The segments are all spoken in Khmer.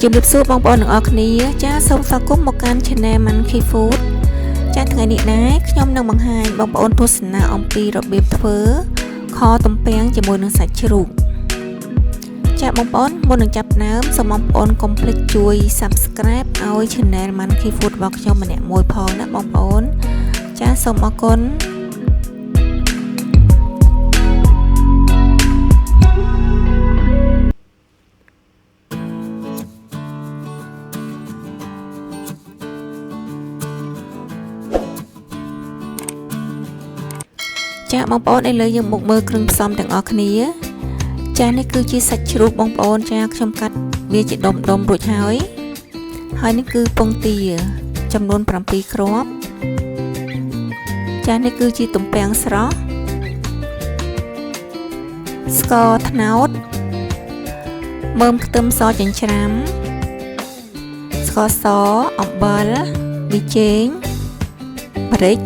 ជំរាបសួរបងប្អូនទាំងអស់គ្នាចាសសូមស្វាគមន៍មកកាន់ Channel Monkey Food ចាសថ្ងៃនេះដែរខ្ញុំនឹងបង្ហាញបងប្អូនទស្សនាអំពីរបៀបធ្វើខទំពាំងជាមួយនឹងសាច់ជ្រូកចាសបងប្អូនមុននឹងចាប់ផ្ដើមសូមបងប្អូនកុំភ្លេចជួយ Subscribe ឲ្យ Channel Monkey Food របស់ខ្ញុំម្នាក់មួយផងណាបងប្អូនចាសសូមអរគុណចាបងប្អូនឥឡូវយើងមកមើលគ្រឿងផ្សំទាំងអស់គ្នាចានេះគឺជាសាច់ជ្រូកបងប្អូនចាខ្ញុំកាត់វាជាដុំរួចហើយនេះគឺពងទាចំនួន7គ្រាប់ចានេះគឺជាទំពាំងស្រស់ស្ករត្នោតមើមខ្ទឹមសចិញ្ច្រាំស្ករសអំបិលប៊ីចេងម្រេច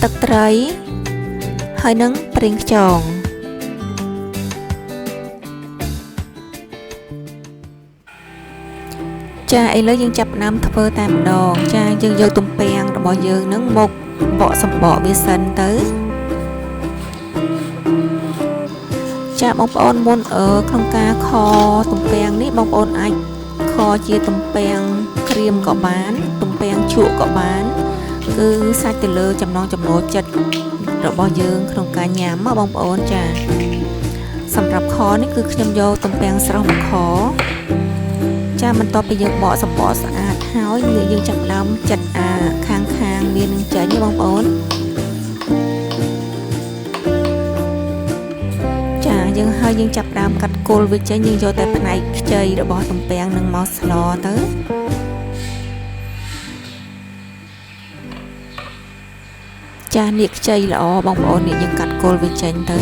ទឹកត្រីហើយនឹងប្រេងខ្យងចាឥឡូវយើងចាប់ផ្ដើមធ្វើតែម្ដងចាយើងយកទំពាំងរបស់យើងនឹងមកបកសម្បកវាសិនទៅចាបងប្អូនមុនក្នុងការខទំពាំងនេះបងប្អូនអាចខជាទំពាំងក្រៀមក៏បានទំពាំងជក់ក៏បានគឺសាច់ទៅលើចំណងចំណូលចិត្តរបស់យើងក្នុងការញ៉ាំបងប្អូនចាសម្រាប់ខនេះគឺខ្ញុំយកទំពាំងស្រស់មកខចាបន្ទាប់ពីយើងបកសម្បកស្អាតហើយយើងចាប់ផ្ដើមចិតខាងវានឹងចេញបងប្អូនចាយើងចាប់ផ្ដើមកាត់គល់វាចេញយើងយកតែផ្នែកខ្ចីរបស់ទំពាំងនឹងមកស្លទៅចានេះខ្ចីល្អបងប្អូននេះយើងកាត់គល់វាចេញទៅ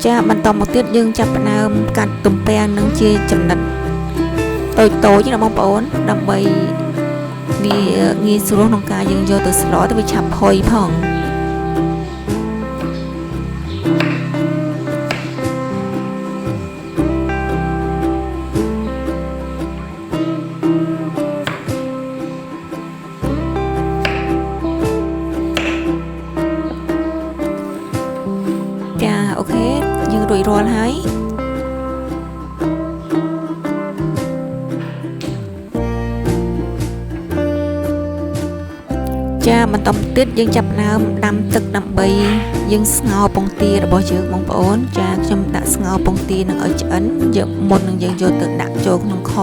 ចាបន្តមកទៀតយើងចាប់ផ្ដើមកាត់ទំពាំងនឹងជាចំណិតតូចណាបងប្អូនដើម្បីវាងាយស្រួលក្នុងការយើងយកទៅស្លទៅវាឆាប់ផុយផងអូខេយើងរួចរាល់ហើយចាបន្តទៀតយើងចាប់ផ្ដើមដាំទឹកដើម្បីយើងស្ងោរពងទារបស់យើងបងប្អូនចាខ្ញុំដាក់ស្ងោរពងទានឹងឲ្យឆ្អិនយកមុននឹងយើងយកទៅដាក់ចូលក្នុងខ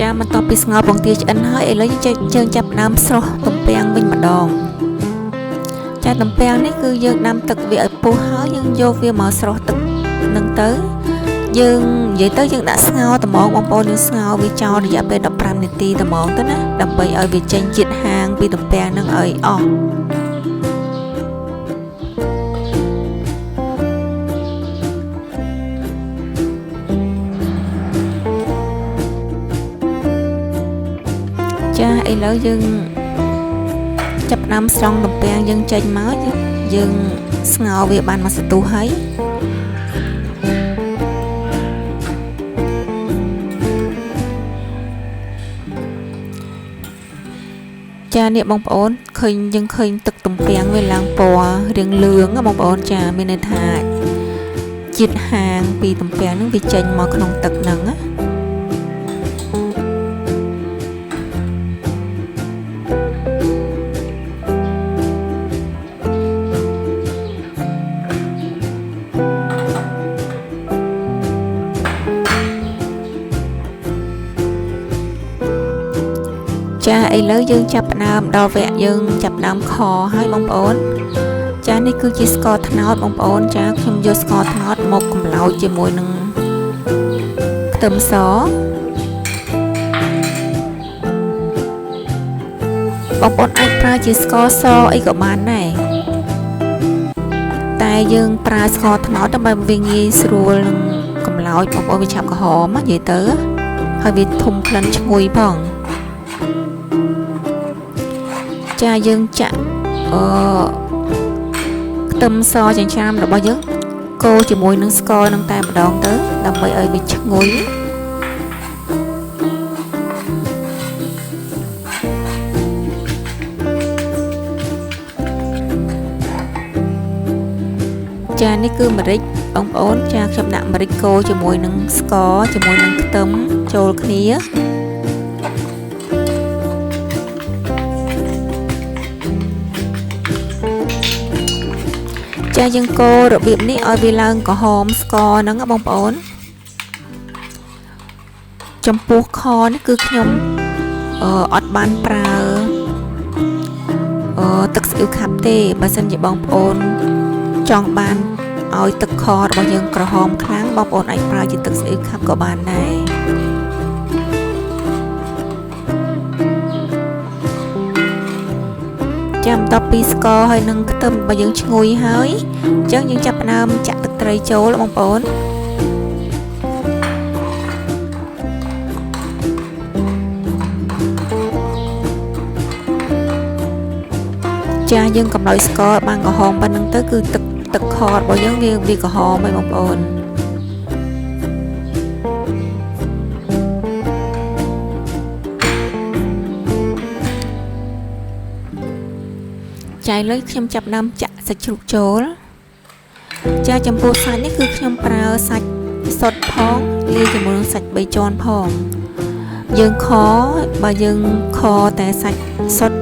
ចាបន្ទាប់ពីស្ងោរពងទាឆ្អិនហើយឥឡូវយើងចាប់ដើមស្រុះទំពាំងវិញម្ដងចាទំពាំងនេះគឺយើងដាំទឹកវាឲ្យពុះហើយយើងយកវាមកស្រុះទឹកនឹងទៅយើងនិយាយទៅយើងដាក់ស្ងោរត្មងបងប្អូនយើងស្ងោរវាចោលរយៈពេល15នាទីត្មងទៅណាដើម្បីឲ្យវាចេញជាតិហាងពីទំពាំងនឹងឲ្យអស់ចាឥឡូវយើងចាប់ផ្ដើមស្រង់ទំពាំងយើងចេញមកយើងស្ងោរវាបានមួយសន្ទុះហើយចានេះបងប្អូនយើងឃើញទឹកទំពាំងវាឡើងពណ៌រាងលឿងបងប្អូនចាមានន័យថាជាតិហាងពីទំពាំងនឹងវាចេញមកក្នុងទឹកហ្នឹងណាចាឥឡូវយើងចាប់ផ្ដើមដល់វគ្គយើងចាប់ផ្ដើមខហើយបងប្អូនចានេះគឺជាស្ករត្នោតបងប្អូនចាខ្ញុំយកស្ករត្នោតមកកម្លោចជាមួយនឹងខ្ទឹមសប បងប្អូនអាចប្រើជាស្ករសអីក៏បានដែរតែយើងប្រើស្ករត្នោតដើម្បីវាងាយស្រួលនឹងកម្លោចបងប្អូនវាឆាប់ក្រហមនិយាយទៅហើយវាធំក្លិនឈ្ងុយផងចាយើងចាក់ខ្ទឹមសចិញ្ច្រាំរបស់យើងកូរជាមួយនឹងស្ករនឹងតែម្ដងទៅដើម្បីឲ្យវាឈ្ងុយចានេះគឺម្រេចបងប្អូនចាខ្ញុំដាក់ម្រេចកូរជាមួយនឹងស្ករជាមួយនឹងខ្ទឹមចូលគ្នាចាយើងកូររបៀបនេះឲ្យវាឡើងក្រហមស្ករហ្នឹងបងប្អូនចំពោះខនេះគឺខ្ញុំអត់បានប្រើទឹកស៊ីអ៊ីវខាប់ទេបើសិនជាបងប្អូនចង់បានឲ្យទឹកខរបស់យើងក្រហមខ្លាំងបងប្អូនអាចប្រើជាទឹកស៊ីអ៊ីវខាប់ក៏បានដែរចាំបន្ទាប់ពីស្ករហើយនឹងខ្ទឹមរបស់យើងឈ្ងុយហើយអញ្ចឹងយើងចាប់ផ្ដើមចាក់ទឹកត្រីចូលបងប្អូនចាយើងកំឡុយស្ករបានក្រហមប៉ុណ្្នឹងទៅគឺទឹកខរបស់យើងវាក្រហមហើយបងប្អូនចាឥឡូវខ្ញុំចាប់ដើមចាក់សាច់ជ្រូកចូលចាចំពោះសាច់នេះគឺខ្ញុំប្រើសាច់សុទ្ធផងលាយជាមួយនឹងសាច់3ជាន់ផងយើងខបើយើងខតែសាច់សុទ្ធ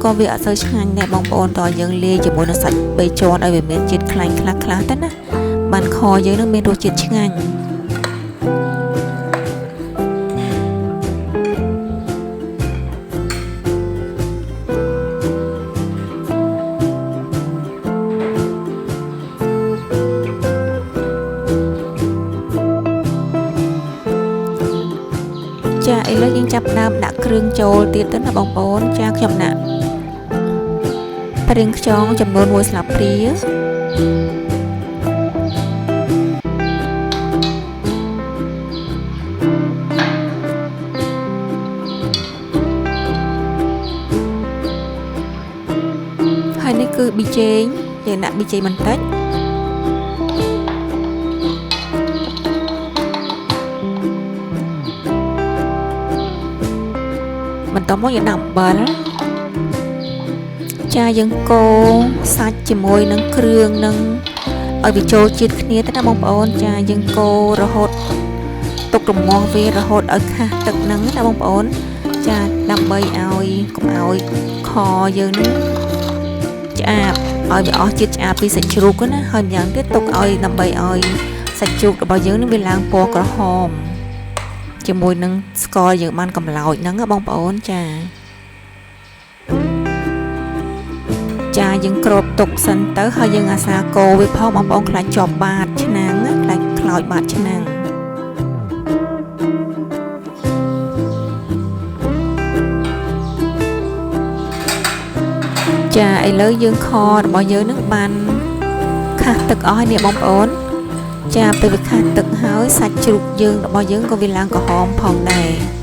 ក៏វាអត់សូវឆ្ងាញ់ដែរបងប្អូនតើយើងលាយជាមួយនឹងសាច់3ជាន់ឲ្យវាមានជាតិខ្លាញ់ខ្លះទៅណាបានខយើងនឹងមានរសជាតិឆ្ងាញ់ចាឥឡូវយើងចាប់ដើមដាក់គ្រឿងចូលទៀតទៅណាបងប្អូនចាខ្ញុំដាក់ប្រេងខ្យងចំនួន1ស្លាបព្រាហើយនេះគឺប៊ីចេងយើងដាក់ប៊ីចេងបន្តិចបន្តមកយើងដាក់អំបិលចាយើងកូរសាច់ជាមួយនឹងគ្រឿងនឹងឲ្យវាចូលជាតិគ្នាទៅណាបងប្អូនចាយើងកូររហូតទុករមាស់វារហូតឲ្យខាសទឹកហ្នឹងណាបងប្អូនចាដើម្បីឲ្យកុំឲ្យខយើងនឹងឆ្អាបឲ្យវាអស់ជាតិឆ្អាបពីសាច់ជ្រូកណាហើយម្យ៉ាងទៀតទុកឲ្យដើម្បីឲ្យសាច់ជ្រូករបស់យើងនឹងវាឡើងពណ៌ក្រហមជាមួយនឹងស្ករយើងបានកំឡោចហ្នឹងបងប្អូនចាយើងគ្របទុកសិនទៅហើយយើងអាសាកូរវាផងបងប្អូនខ្លាចជាប់បាតឆ្នាំងខ្លាចខ្លោចបាតឆ្នាំងចាឥឡូវយើងខរបស់យើងនឹងបានខាសទឹកអស់ហើយនេះបងប្អូនចាពេលវាខាសទឹកហើយសាច់ជ្រូកយើងរបស់យើងក៏វាឡើងក្រហមផងដែរ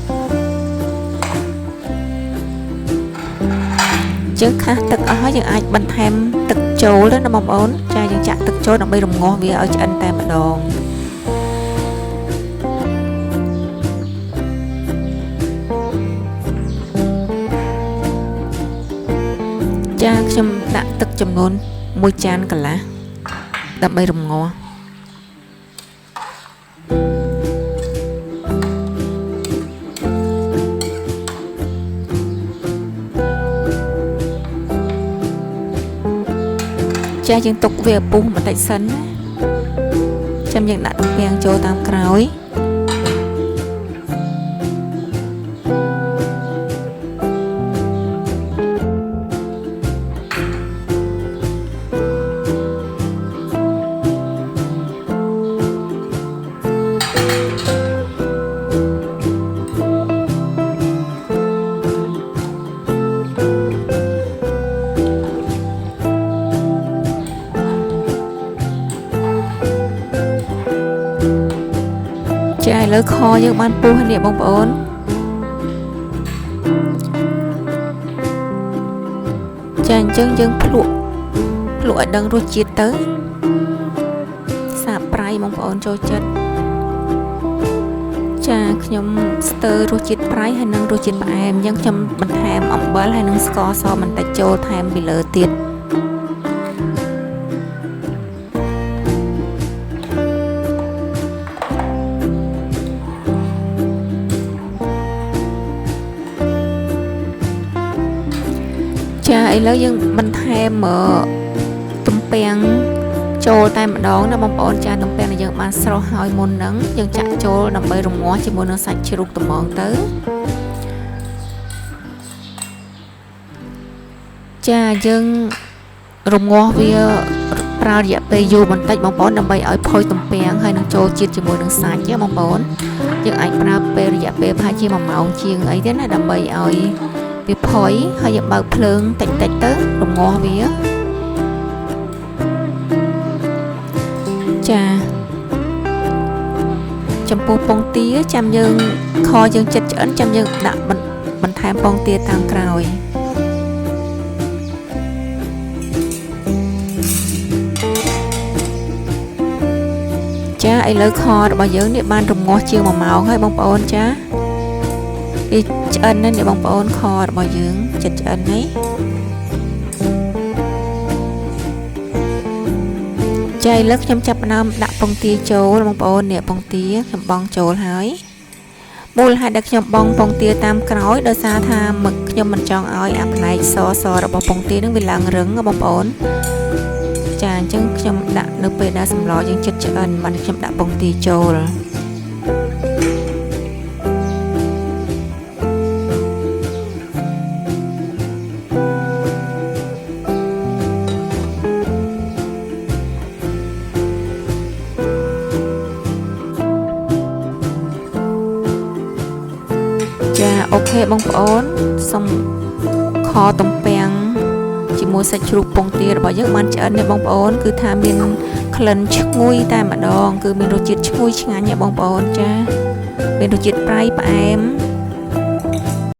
យើងខាសទឹកអស់ហើយយើងអាចបន្ថែមទឹកចូលទៅណាបងប្អូនចាយើងចាក់ទឹកចូលដើម្បីរំងាស់វាឲ្យឆ្អិនតែម្ដងចាខ្ញុំដាក់ទឹកចំនួន1ចានកន្លះដើម្បីរំងាស់ចាយើងទុកវាពុះបន្តិចសិនណាចាំយើងដាក់ទំពាំងចូលតាមក្រោយ ចាឥឡូវខយើងបានពុះហើយនេះបងប្អូនចាអញ្ចឹងយើងភ្លក់ឲ្យដឹងរសជាតិទៅសាបប្រៃបងប្អូនចូលចិត្តចាខ្ញុំស្ទើររសជាតិប្រៃហើយនិងរសជាតិផ្អែមអញ្ចឹងខ្ញុំបន្ថែមអំបិលហើយនិងស្ករសបន្តិចចូលថែមពីលើទៀតចាឥឡូវយើងបន្ថែមទំពាំងចូលតែម្ដងណាបងប្អូនចាទំពាំងដែលយើងបានស្រុះហើយមុនហ្នឹងយើងចាក់ចូលដើម្បីរងាស់ជាមួយនឹងសាច់ជ្រូកត្មងទៅចាយើងរងាស់វាប្រើរយៈពេលយូរបន្តិចបងប្អូនដើម្បីឲ្យផុយទំពាំងហើយនឹងចូលជាតិជាមួយនឹងសាច់ណាបងប្អូនយើងអាចប្រើពេលរយៈពេលប្រហែលជា1ម៉ោងជាងអីទេណាដើម្បីឲ្យវាផុយហើយយើងបើកភ្លើងតិចៗទៅរងាស់វាចាចំពោះពងទាចាំយើងខយើងចិត្តឆ្អិនចាំយើងដាក់បន្ថែមពងទាតាមក្រោយចាឥឡូវខរបស់យើងនេះបានរងាស់ជាង1ម៉ោងហើយបងប្អូនចាវាឆ្អិនណាស់នេះបងប្អូនខរបស់យើងចិត្តឆ្អិននេះចាឥឡូវខ្ញុំចាប់ផ្ដើមដាក់ពងទាចូលបងប្អូននេះពងទាខ្ញុំបង់ចូលហើយមូលហេតុដែលខ្ញុំបង់ពងទាតាមក្រោយដោយសារថាមកខ្ញុំមិនចង់ឲ្យអាផ្នែកសរបស់ពងទានឹងវាឡើងរឹងបងប្អូនចាអញ្ចឹងខ្ញុំដាក់នៅពេលដែលសម្លយើងចិត្តឆ្អិនបានខ្ញុំដាក់ពងទាចូលចាអូខេបងប្អូនសូមខទំពាំងជាមួយសាច់ជ្រូកពងទារបស់យើងបានឆ្អិននេះបងប្អូនគឺថាមានក្លិនឈ្ងុយតែម្ដងគឺមានរសជាតិឈ្ងុយឆ្ងាញ់ណាបងប្អូនចាមានរសជាតិប្រៃផ្អែម